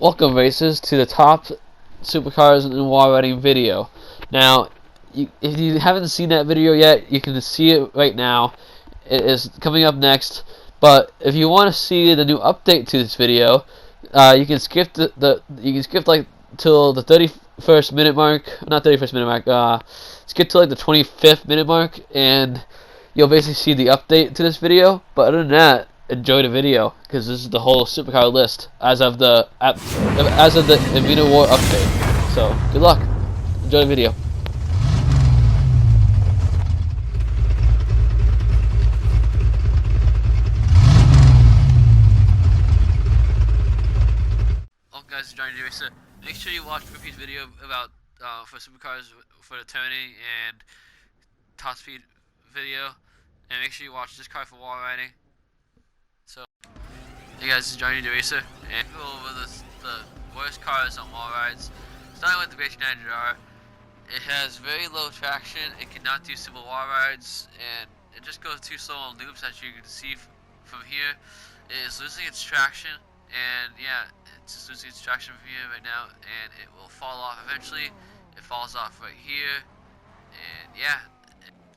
Welcome, racers, to the top supercars and wall riding video. Now, if you haven't seen that video yet, you can see it right now. It is coming up next. But if you want to see the new update to this video, you can skip like till the 31st minute mark, not 31st minute mark. Skip to like the 25th minute mark, and you'll basically see the update to this video. But other than that, enjoy the video, because this is the whole supercar list as of the Invita War update. So good luck. Enjoy the video. Well, guys, JohnnyGtheracer. Make sure you watch Rippy's video about for supercars for the turning and top speed video, and make sure you watch this car for wall riding. So, hey guys, this is JohnnyGtheracer, and we'll go over the worst cars on wall rides. Starting with the Basic 900R, it has very low traction, it cannot do simple wall rides, and it just goes too slow on loops. As you can see from here, it is losing its traction, and yeah, it's just losing its traction from here right now, and it will fall off eventually. It falls off right here, and yeah,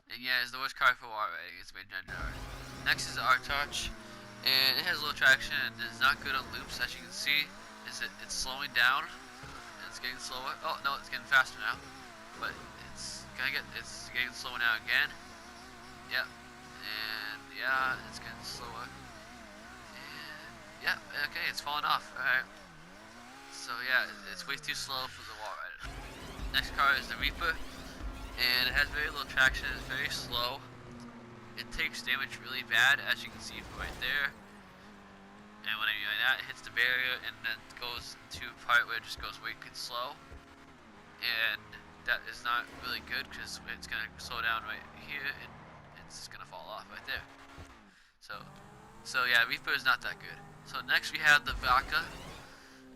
it's the worst car for wall riding. It's Basic 900R. Next is the R-Touch. And it has low traction and is not good on loops. As you can see, it's slowing down and it's getting slower. Oh no, it's getting faster now, but it's getting slower now again. Yep, and yeah, it's getting slower. And yeah, okay, it's falling off. All right. So yeah, it's way too slow for the wall rider. Next car is the Reaper, and it has very low traction. It's very slow. It takes damage really bad, as you can see from right there. And when I do that, it hits the barrier and then goes into a part where it just goes wicked slow. And that is not really good, because it's going to slow down right here and it's going to fall off right there. So yeah, Reaper is not that good. So next we have the Vaca.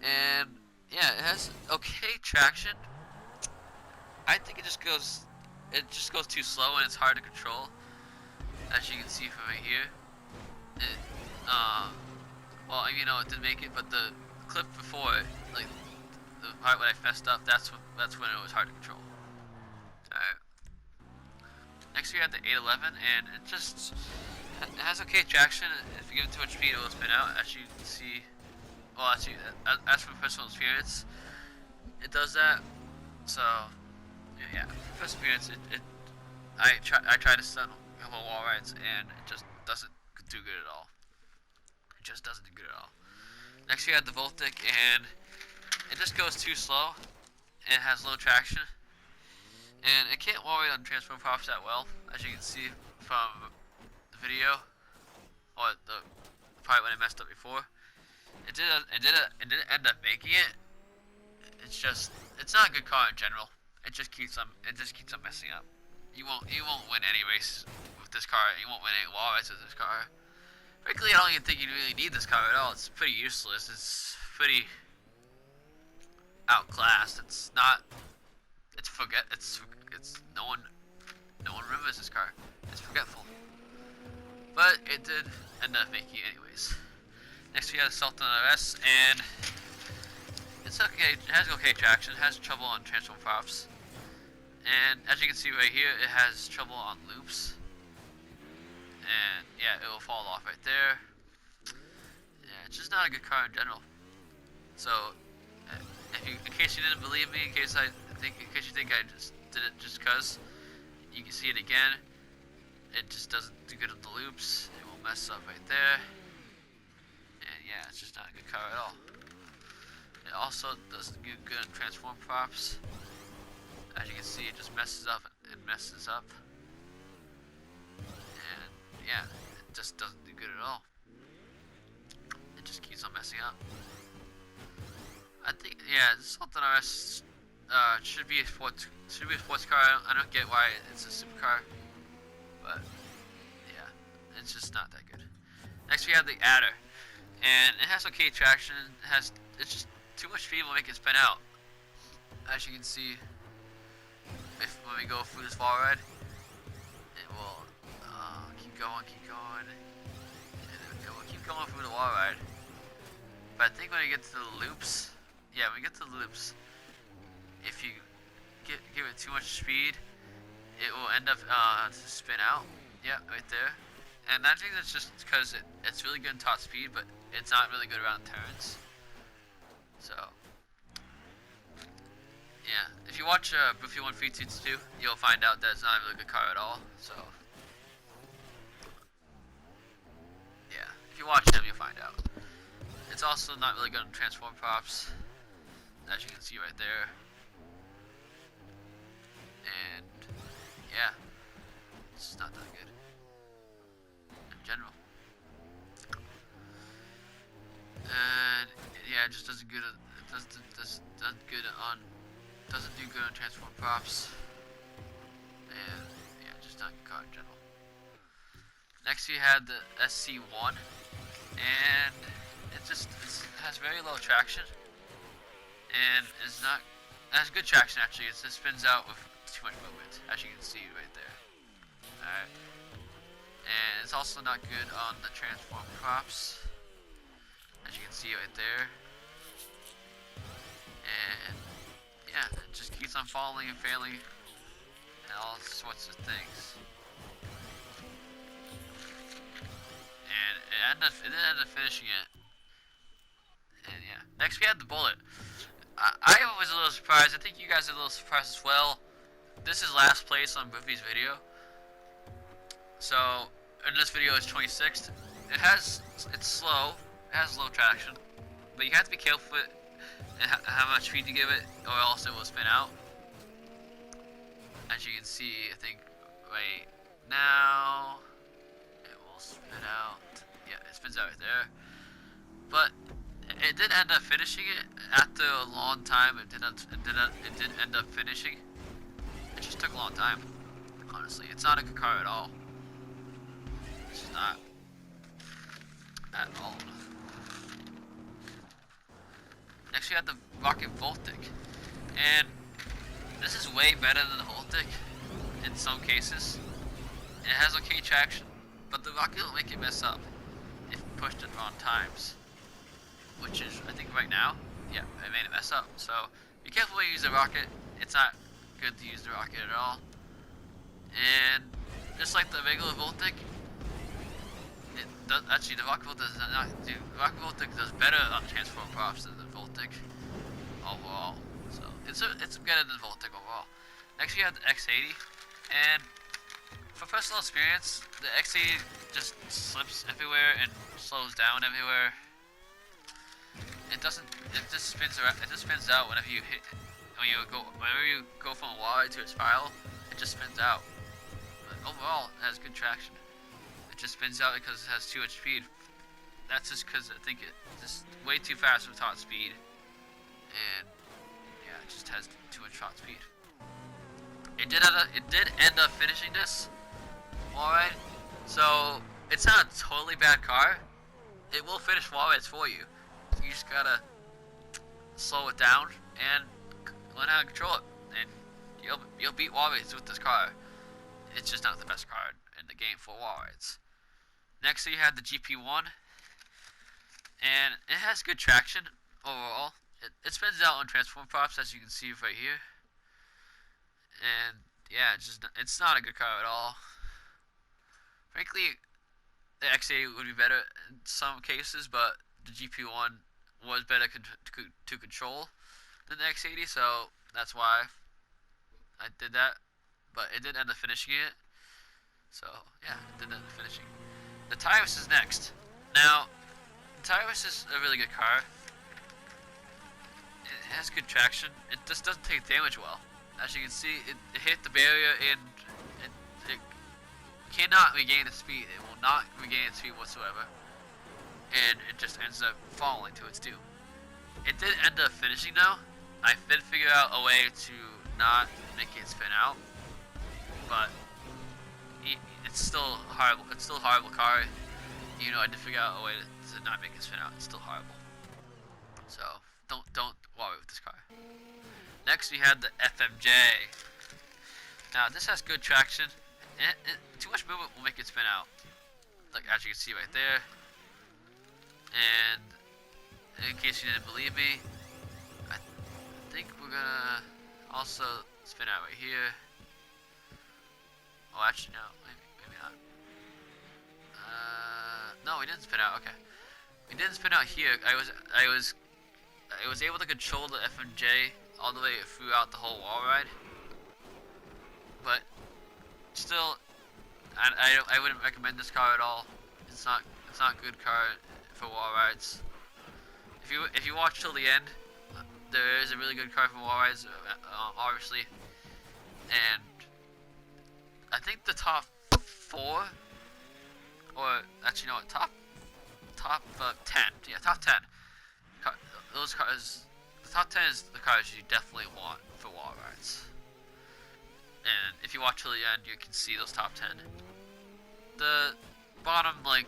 And yeah, it has okay traction. I think it just goes too slow and it's hard to control. As you can see from right here, well, you know, it didn't make it, but the clip before, like the part when I messed up, that's when it was hard to control. Alright. Next we have the 811, and it has okay traction. If you give it too much speed, it will spin out. As you can see, well, actually, as for personal experience, it does that. So yeah, for personal experience, I try to stun wall rides, and it just doesn't do good at all. It just doesn't do good at all. Next we have the Voltic, and it just goes too slow, and it has low traction, and it can't wall ride on transform props that well, as you can see from the video, or the part when I messed up before. It didn't end up making it. It's not a good car in general. It just keeps on messing up. You won't win any race with this car. You won't win any wall rides with this car. Frankly, I don't even think you really need this car at all. It's pretty useless. It's pretty outclassed. It's not. No one remembers this car. It's forgetful. But it did end up making it anyways. Next we have the Sultan RS, and it's okay. It has okay traction. It has trouble on transform props. And as you can see right here, it has trouble on loops. And yeah, it will fall off right there. Yeah, it's just not a good car in general. So, in case you didn't believe me, in case you think I just did it just cause, you can see it again. It just doesn't do good with the loops. It will mess up right there. And yeah, it's just not a good car at all. It also doesn't do good on transform props. As you can see, it just messes up and messes up. And yeah, it just doesn't do good at all. It just keeps on messing up. I think, yeah, this Sultan RS should be a sports car. I don't get why it's a supercar, but yeah, it's just not that good. Next we have the Adder, and it has okay traction. It's just too much speed will make it spin out. As you can see, when we go through this wall ride, it will keep going, and it will keep going through the wall ride. But I think when we get to the loops, yeah, when you get to the loops, if you give it too much speed, it will end up spin out. Yeah, right there. And I think that's just because it's really good in top speed, but it's not really good around turns. So, yeah, if you watch Goofy 1322, you'll find out that it's not a really good car at all. So, yeah, if you watch him, you'll find out. It's also not really good on transform props, as you can see right there. And yeah, it's not that good in general. And yeah, it just doesn't good. It doesn't do good on transform props. And yeah, just not a good car in general. Next, we had the SC1, and it has very low traction, and is not. It has good traction actually. It just spins out with too much movement, as you can see right there. Alright. And it's also not good on the transform props, as you can see right there. And yeah, it just keeps on falling and failing and all sorts of things. And it didn't end up finishing it. And yeah. Next we had the Bullet. I was a little surprised. I think you guys are a little surprised as well. This is last place on Buffy's video. So, and this video is 26th. It's slow. It has low traction. But you have to be careful with it and how much speed you give it, or else it will spin out. As you can see, I think right now, it will spin out. Yeah, it spins out right there. But it did end up finishing it after a long time. It did end up finishing. It just took a long time. Honestly, it's not a good car at all. It's just not at all. Next, we have the Rocket Voltic, and this is way better than the Voltic in some cases. It has okay traction, but the Rocket will make it mess up if pushed at wrong times. Which is, I think right now, yeah, it made it mess up. So be careful when you use the Rocket. It's not good to use the Rocket at all. And just like the regular Voltic, actually the Rocket Voltic does better on transform props than the Voltic overall. So it's better than the Voltic overall. Next we have the X80, and for personal experience, the X80 just slips everywhere and slows down everywhere. It just spins around. It just spins out whenever you go from a wall to a spiral. It just spins out. But overall, it has good traction. It just spins out because it has too much speed. That's just because I think it's just way too fast with top speed, and yeah, it just has too much top speed. It did end up finishing this, alright. So it's not a totally bad car. It will finish wall rides for you. You just gotta slow it down and learn how to control it, and you'll beat wall rides with this car. It's just not the best car in the game for wall rides. Next, you have the GP1, and it has good traction overall. It spins out on transform props, as you can see right here. And yeah, it's not a good car at all. Frankly, the X80 would be better in some cases, but the GP1 was better to control than the X80, so that's why I did that. But it did end up finishing it. So yeah, it did end up finishing. The Tyrus is next. Now, the Tyrus is a really good car. It has good traction. It just doesn't take damage well. As you can see, it hit the barrier and it cannot regain its speed. It will not regain its speed whatsoever. And it just ends up falling to its doom. It did end up finishing though. I did figure out a way to not make it spin out, but it's still horrible. It's still a horrible car. You know, I did figure out a way to not make it spin out. It's still horrible. So don't worry with this car. Next we had the FMJ. Now this has good traction. Too much movement will make it spin out. Like as you can see right there. And in case you didn't believe me, think we're gonna also spin out right here. Oh, actually no, maybe not. No, we didn't spin out. Okay, we didn't spin out here. I was able to control the FMJ all the way throughout the whole wall ride, but still, I wouldn't recommend this car at all. It's not a good car for wall rides. If you watch till the end, there is a really good car for wall rides, obviously, and I think the top 4, or actually no, top 10, yeah, top 10. Those cars, the top 10 is the cars you definitely want for wall rides. And if you watch till the end, you can see those top 10. The bottom, like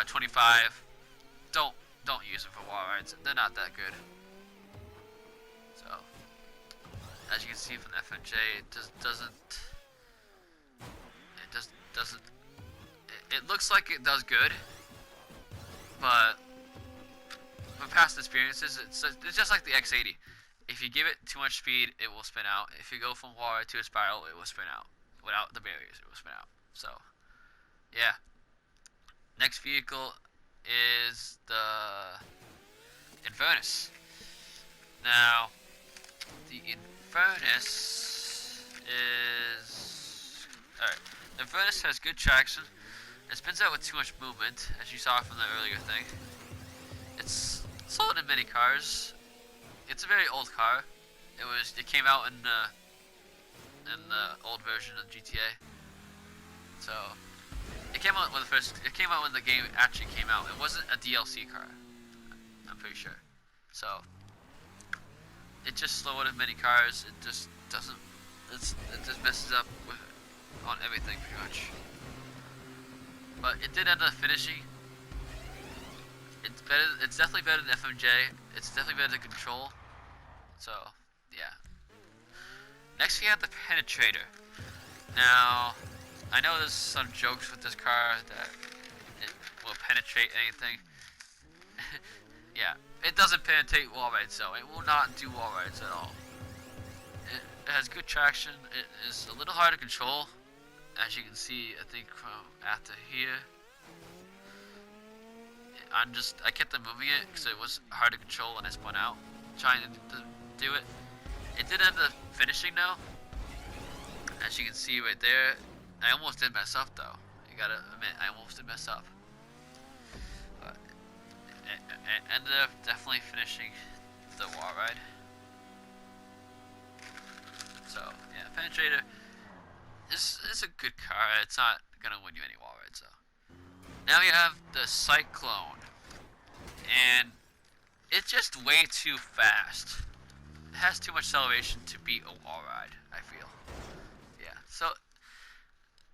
25, don't use them for wall rides. They're not that good. So, as you can see from the FMJ, it looks like it does good, but from past experiences, it's just like the X80. If you give it too much speed, it will spin out. If you go from wall ride to a spiral, it will spin out. Without the barriers, it will spin out. So, yeah. Next vehicle is the Infernus. Now, the Infernus is... Alright, the Infernus has good traction. It spins out with too much movement, as you saw from the earlier thing. It's sold in many cars. It's a very old car. It came out in the old version of GTA. So it came out when the game actually came out. It wasn't a DLC car, I'm pretty sure. So it just slowed in many cars. It just doesn't. It just messes up on everything pretty much. But it did end up finishing. It's better. It's definitely better than FMJ. It's definitely better than Control. So, yeah. Next we have the Penetrator. Now, I know there's some jokes with this car that it will penetrate anything. Yeah, it doesn't penetrate wall rides though. It will not do wall rides at all. It has good traction. It is a little hard to control, as you can see. I think from after here. I kept on moving it because it was hard to control when I spun out, trying to do it. It did end up finishing though, as you can see right there. I almost did mess up though. You gotta admit, I almost did mess up. But it ended up definitely finishing the wall ride. So yeah, Penetrator is a good car. It's not gonna win you any wall rides though. Now you have the Cyclone, and it's just way too fast. It has too much acceleration to beat a wall ride, I feel. Yeah, so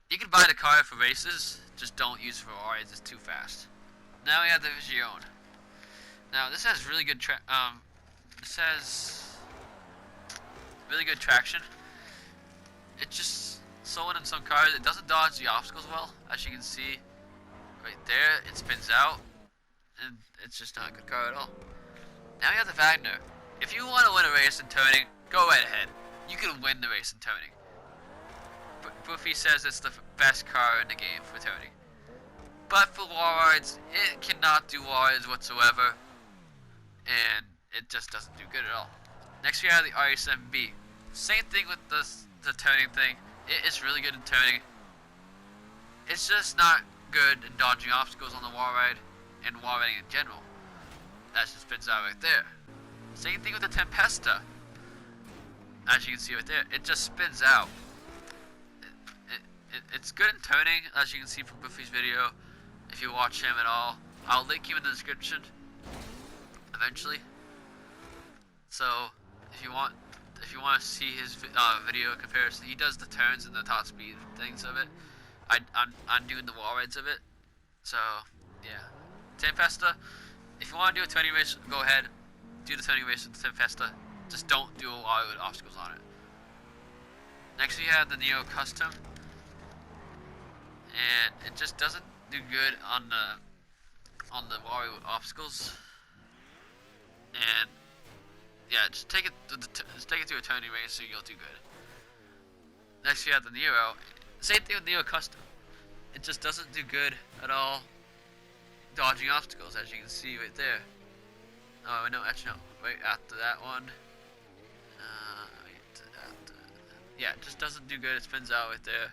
you can buy the car for races, just don't use it for wall rides. It's too fast. Now we have the Vision. Now this has really good traction. It just sold in some cars. It doesn't dodge the obstacles well, as you can see. Right there, it spins out, and it's just not a good car at all. Now we have the Wagner. If you want to win a race in turning, go right ahead. You can win the race in turning. Buffy says it's the best car in the game for turning. But for wall rides, it cannot do wall rides whatsoever, and it just doesn't do good at all. Next we have the RE7B. Same thing with the turning thing. It is really good in turning. It's just not good in dodging obstacles on the wall ride and wall riding in general. That just spins out right there. Same thing with the Tempesta. As you can see right there, it just spins out. It's good in turning, as you can see from Buffy's video. If you watch him at all, I'll link him in the description eventually. So if you want to see his video comparison, he does the turns and the top speed things of it. I'm doing the wall rides of it. So yeah, Tempesta. If you want to do a turning race, go ahead. Do the turning race with the Tempesta. Just don't do a lot of obstacles on it. Next we have the Neo Custom, and it just doesn't do good on the wall ride obstacles. And yeah, just take it to a turning range so you'll do good. Next you have the Nero. Same thing with Nero Custom. It just doesn't do good at all dodging obstacles, as you can see right there. Oh no, actually no. Right after that one. Yeah, it just doesn't do good. It spins out right there.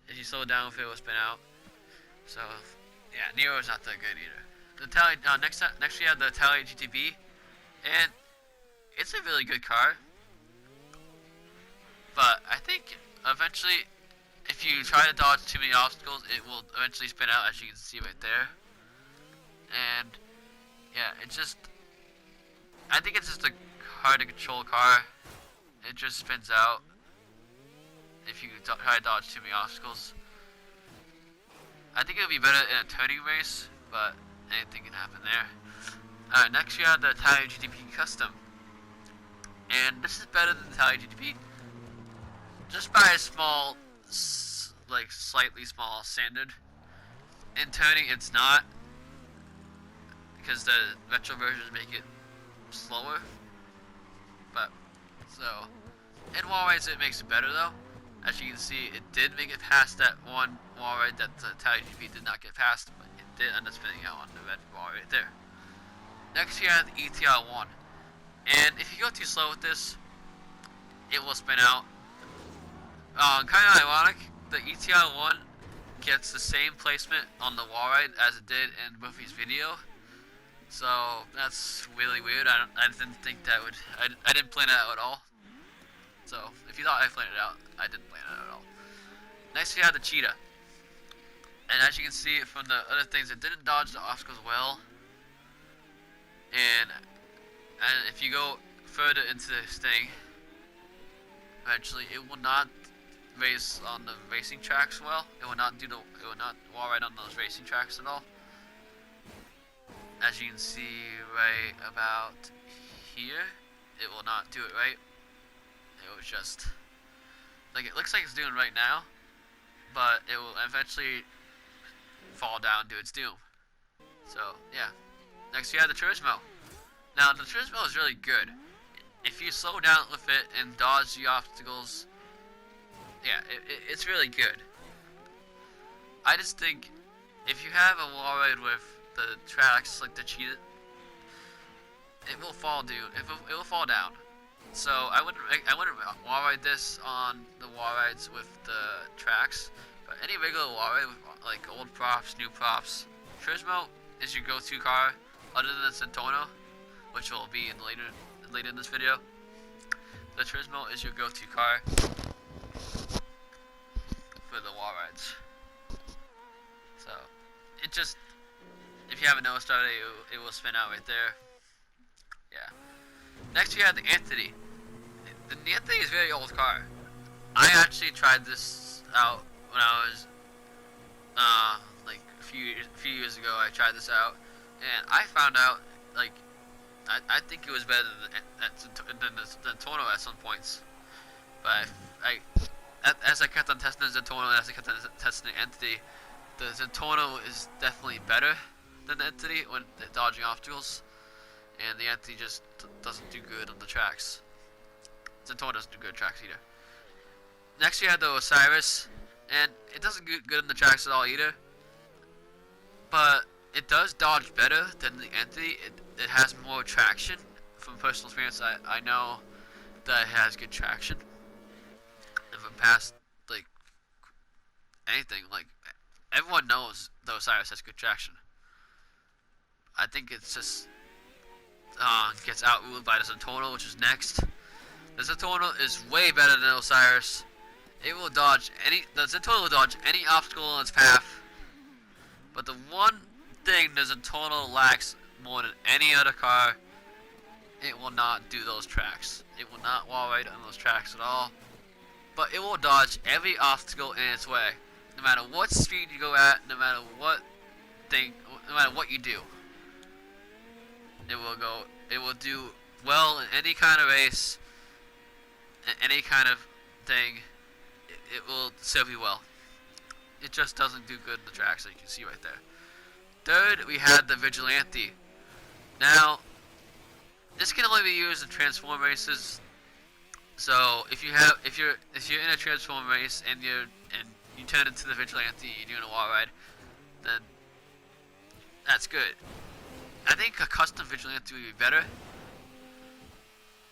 If you slow it down, it will spin out. So yeah, Nero is not that good either. The Tally, next you have the Tally GTB, and it's a really good car. But I think eventually, if you try to dodge too many obstacles, it will eventually spin out, as you can see right there. And yeah, I think it's just a hard to control car. It just spins out if you try to dodge too many obstacles. I think it would be better in a turning race, but anything can happen there. Alright, next you have the Italian GTP Custom. And this is better than the Italian GTP. Just by a small, like slightly small standard. In turning, it's not. Because the retro versions make it slower. But, so. In wall rides, it makes it better though. As you can see, it did make it past that one wall ride that the Italian GTP did not get past. But it did end up spinning out on the red wall right there. Next, you have the ETR1. And if you go too slow with this, it will spin out. Kind of ironic, the ETR1 gets the same placement on the wall ride as it did in Buffy's video. So that's really weird. I didn't think that would. I didn't plan it out at all. So if you thought I planned it out, I didn't plan it out at all. Next, we have the Cheetah. And as you can see from the other things, it didn't dodge the obstacles well. And if you go further into this thing, eventually it will not race on the racing tracks well. It will not wall ride on those racing tracks at all. As you can see right about here, it will not do it right. It was just like it looks like it's doing right now, but it will eventually fall down to its doom. So yeah. Next you have the Turismo. Now the Turismo is really good. If you slow down with it and dodge the obstacles, yeah, it's really good. I just think if you have a wall ride with the tracks like the Cheetah, it will fall down. It will fall down. So I wouldn't wall ride this on the wall rides with the tracks, but any regular wall ride with like old props, new props, Turismo is your go-to car. Other than the Centono, which will be in later in this video, the Turismo is your go-to car for the wall rides. So it just, if you haven't noticed already, it will spin out right there. Yeah. Next we have the Anthony. The Anthony is a very old car. I actually tried this out when I was like a few years ago. I tried this out, and I found out like I think it was better than the Tono at some points. But as I kept on testing the Tono and as I kept on testing the Entity, the Zentono is definitely better than the Entity when dodging obstacles, and the Entity just doesn't do good on the tracks. Zentono doesn't do good tracks either. Next you have the Osiris, and it doesn't do good on the tracks at all either, but it does dodge better than the Entity. It has more traction. From personal experience, I know that it has good traction. And from past, like, anything, like, everyone knows the Osiris has good traction. I think it's just, gets outruled by the Zentono, which is next. The Zentono is way better than the Osiris. The Zentono will dodge any obstacle on its path. But the one thing the Zentono lacks more than any other car, it will not do those tracks. It will not wall ride on those tracks at all. But it will dodge every obstacle in its way. No matter what speed you go at, no matter what you do. It will do well in any kind of race, any kind of thing. It will serve you well. It just doesn't do good in the tracks that you can see right there. Third, we had the Vigilante. Now, this can only be used in transform races. So if you're in a transform race and you turn into the vigilante and you're doing a wall ride, then that's good. I think a custom vigilante would be better,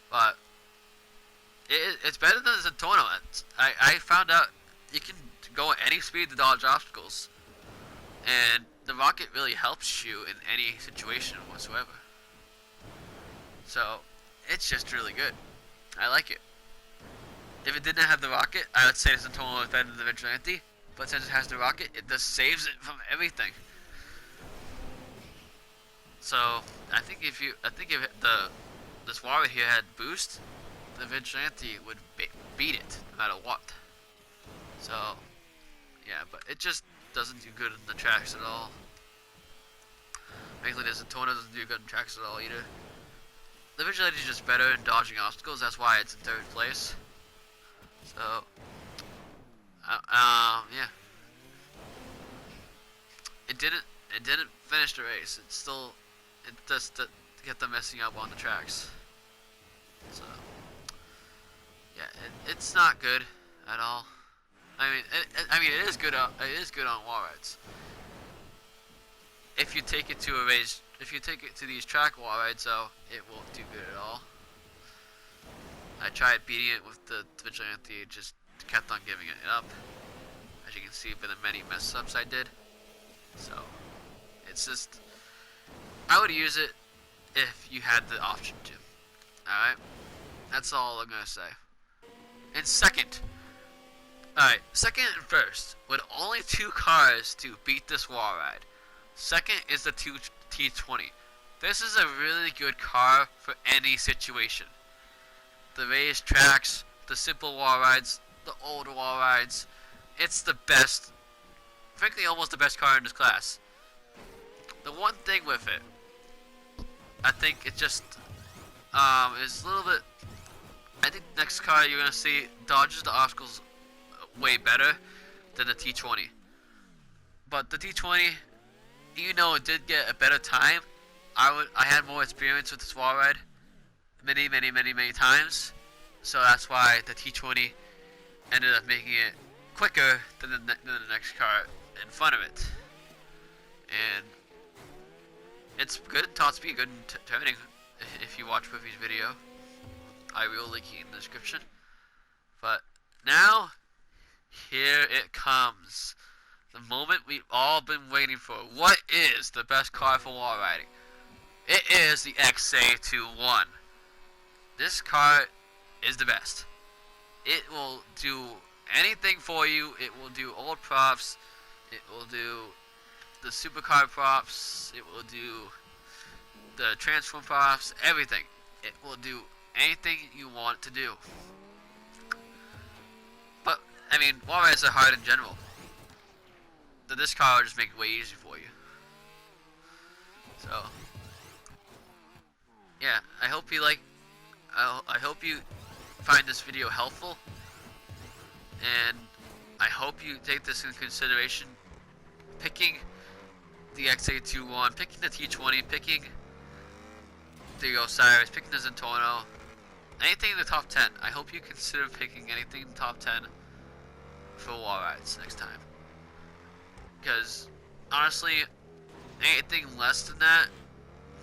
but it's better than the tournament. I found out you can go at any speed to dodge obstacles, and the rocket really helps you in any situation whatsoever. So it's just really good. I like it. If it didn't have the rocket, I would say the Centono is better than the Vigilante, but since it has the rocket, it just saves it from everything. So I think if this warrior here had boost, the Vigilante would beat it no matter what. So yeah, but it just doesn't do good in the tracks at all. Basically, the Centono doesn't do good in tracks at all either. The Vigilante is just better in dodging obstacles. That's why it's in 3rd place. So, yeah. It didn't finish the race. It just to get them messing up on the tracks. So, yeah, it's not good at all. I mean, it is good on wall rides. If you take it to a race, if you take it to these track wall rides, though, it won't do good at all. I tried beating it with the Vigilante, it just kept on giving it up. As you can see by the many mess ups I did. So, it's just, I would use it if you had the option to. Alright? That's all I'm gonna say. And second, alright, second and first, with only 2 cars to beat this wall ride. Second is the T20. This is a really good car for any situation. The raised tracks, the simple wall rides, the older wall rides. It's the best, frankly almost the best car in this class. The one thing with it, I think it just is a little bit, I think the next car you're going to see dodges the obstacles way better than the T20. But the T20, even though it did get a better time, I had more experience with this wall ride many times, so that's why the T20 ended up making it quicker than the next car in front of it. And it's good at top speed, good in turning. If you watch Poofy's video, I will link it in the description. But now, here it comes. The moment we've all been waiting for. What is the best car for wall riding? It is the XA21. This car is the best. It will do anything for you. It will do old props. It will do the supercar props. It will do the transform props. Everything. It will do anything you want it to do. But, I mean, wall rides are hard in general. This car will just make it way easier for you. So, yeah, I hope you I hope you find this video helpful, and I hope you take this into consideration. Picking the XA21, picking the T20, picking the Osiris, picking the Zentorno, anything in the top 10. I hope you consider picking anything in the top 10 for wall rides next time. Because honestly, anything less than that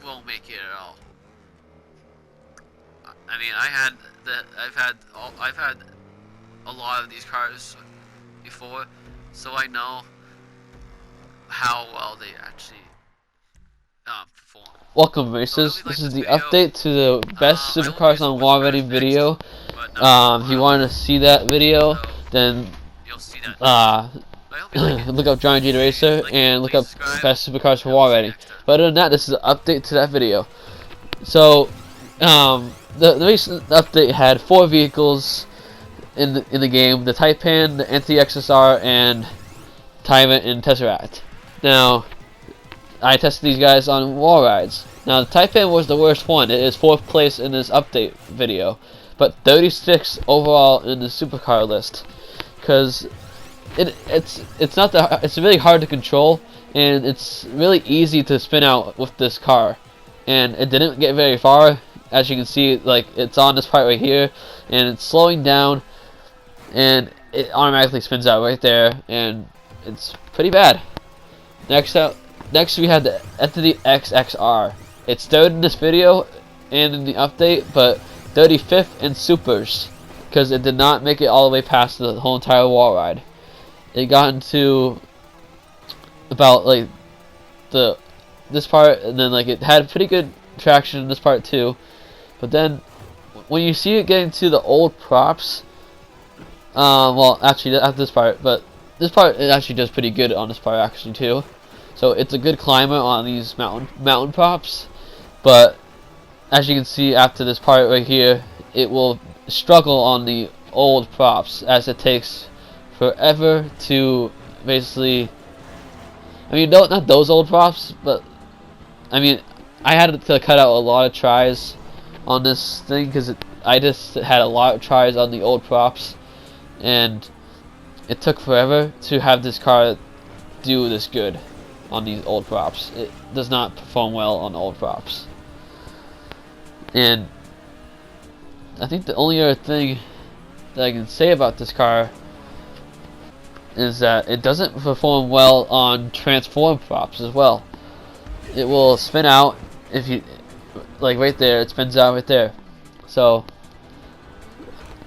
won't make it at all. I mean, I've had a lot of these cars before, so I know how well they actually perform. Welcome, racers. So this is the update to the best supercars on wall riding video. If you want to see that video, then you'll see that. look up JohnnyGtheracer and look up best supercars for wall riding. But other than that, this is an update to that video. So, the recent update had 4 vehicles in the game: the Taipan, the Anti-XSR, and Tyrant and Tesseract. Now, I tested these guys on wall rides. Now, the Taipan was the worst one. It is 4th place in this update video, but 36 overall in the supercar list. Because it's really hard to control, and it's really easy to spin out with this car. And it didn't get very far as you can see, like it's on this part right here, and it's slowing down, and it automatically spins out right there, and it's pretty bad. Next we had the Entity XXR. It's third in this video and in the update, but 35th in supers, because it did not make it all the way past the whole entire wall ride. It got into about like this part, and then like it had pretty good traction in this part too. But then when you see it getting to the old props, well, actually not this part, but this part it actually does pretty good on this part actually too. So it's a good climber on these mountain props, but as you can see after this part right here, it will struggle on the old props as it takes forever to basically, I mean, not those old props, but I mean, I had to cut out a lot of tries on this thing because I just had a lot of tries on the old props, and it took forever to have this car do this good on these old props. It does not perform well on old props. And I think the only other thing that I can say about this car is that it doesn't perform well on transform props as well. It will spin out if you, like right there, it spins out right there. So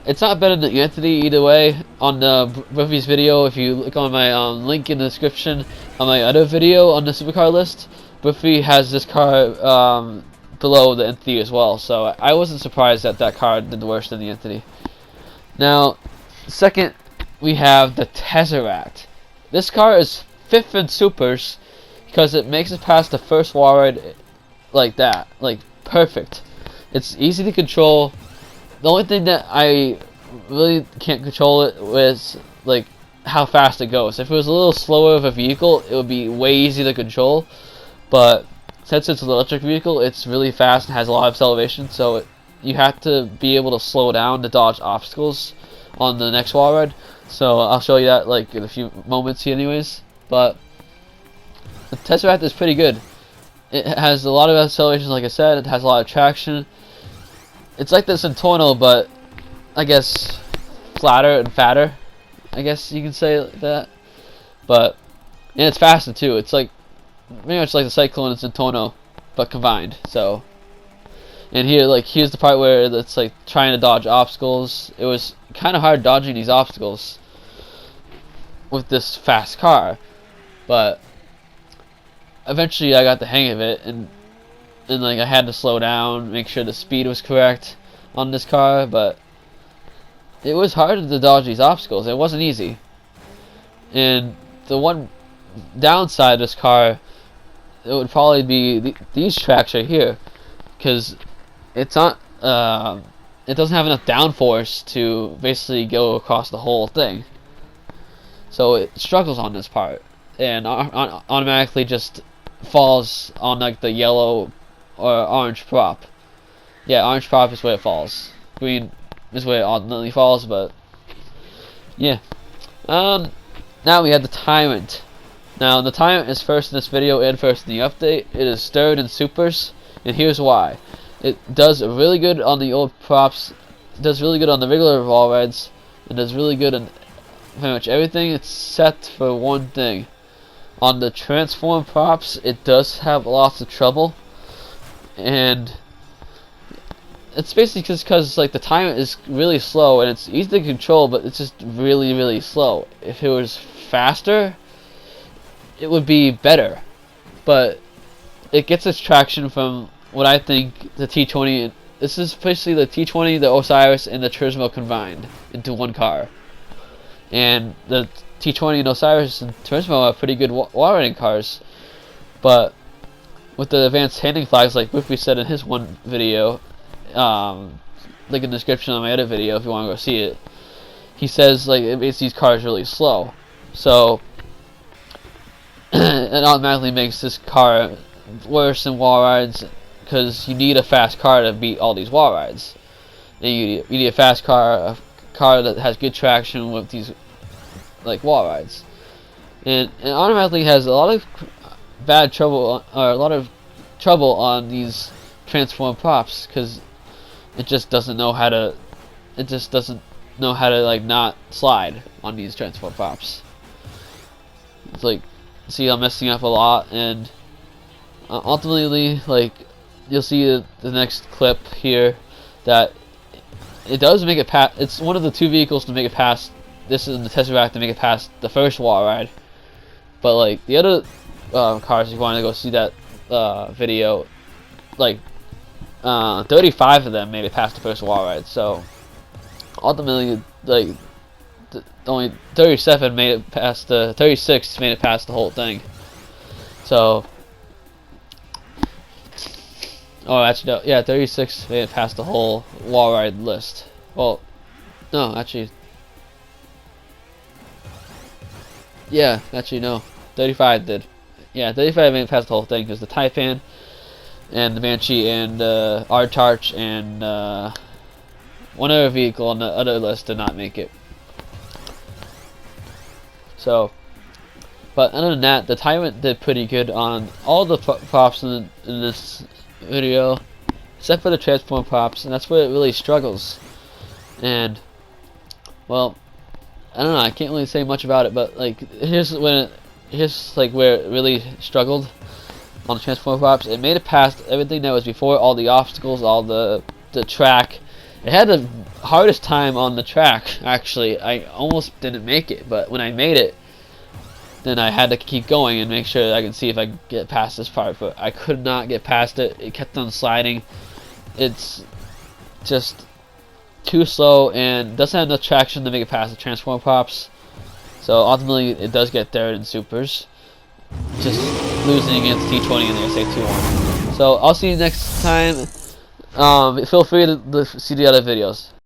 it's not better than the Entity either way. On the Buffy's video, if you look on my link in the description on my other video on the supercar list, Buffy has this car below the Entity as well. So I wasn't surprised that that car did worse than the Entity. Now, second, we have the Tesseract. This car is 5th in supers because it makes it past the first wall ride like that, like perfect. It's easy to control. The only thing that I really can't control it with, like, how fast it goes. If it was a little slower of a vehicle, it would be way easier to control. But since it's an electric vehicle, it's really fast and has a lot of acceleration, so you have to be able to slow down to dodge obstacles on the next wall ride. So I'll show you that like in a few moments here anyways. But the Tesseract is pretty good. It has a lot of acceleration, like I said. It has a lot of traction. It's like the Centorno, but I guess flatter and fatter, I guess you can say like that. But and it's faster too. It's like pretty much like the Cyclone and Centorno, but combined. So, and here, like, here's the part where it's like trying to dodge obstacles. It was kind of hard dodging these obstacles with this fast car, but eventually I got the hang of it, and like I had to slow down, make sure the speed was correct on this car, but it was hard to dodge these obstacles. It wasn't easy. And the one downside of this car, it would probably be these tracks right here, because it's not it doesn't have enough downforce to basically go across the whole thing, so it struggles on this part and automatically just falls on like the yellow or orange prop. Yeah, orange prop is where it falls. Green is where it ultimately falls, but yeah. Now we have the Tyrant. Now the Tyrant is first in this video and first in the update. It is third in supers, and here's why. It does really good on the old props, it does really good on the regular wall rides, it does really good on pretty much everything except for one thing. On the transform props, it does have lots of trouble, and it's basically just because like the Tyrant is really slow and it's easy to control, but it's just really slow. If it was faster, it would be better, but it gets its traction from what I think the T20. This is basically the T20, the Osiris, and the Turismo combined into one car. And the T20 and Osiris and Turismo are pretty good wall riding cars, but with the advanced handling flags, like Buffy said in his one video, link in the description on my other video if you want to go see it, he says like it makes these cars really slow. So it automatically makes this car worse in wall rides, because you need a fast car to beat all these wall rides. And you need a fast car, a car that has good traction with these like wall rides. And it automatically has a lot of bad trouble, or a lot of trouble on these transform props, because it just doesn't know how to. It just doesn't know how to like not slide on these transform props. It's like, see, I'm messing up a lot, and ultimately, like, you'll see the next clip here that it does make it past. It's one of the 2 vehicles to make it past. This is the Tesseract to make it past the first wall ride. But like the other cars, if you want to go see that video, like 35 of them made it past the first wall ride. So ultimately, like only 37 made it past the 36 made it past the whole thing. So, oh, actually, no, yeah, 36 made it past the whole wall ride list. Well, no, actually, yeah, actually, no, 35 did. Yeah, 35 made it past the whole thing because the Taipan and the Banshee and R-Tarch and one other vehicle on the other list did not make it. So, but other than that, the Tyrant did pretty good on all the props in this video, except for the transform props, and that's where it really struggles. And, well, I don't know, I can't really say much about it, but like here's like where it really struggled on the transform props. It made it past everything that was before, all the obstacles, all the track. It had the hardest time on the track, actually. I almost didn't make it, but when I made it, then I had to keep going and make sure that I could see if I could get past this part, but I could not get past it. It kept on sliding. It's just too slow and doesn't have enough traction to make it past the transform props. So ultimately, it does get third in supers, just losing against T20 in the SA2-1. So I'll see you next time. Feel free to see the other videos.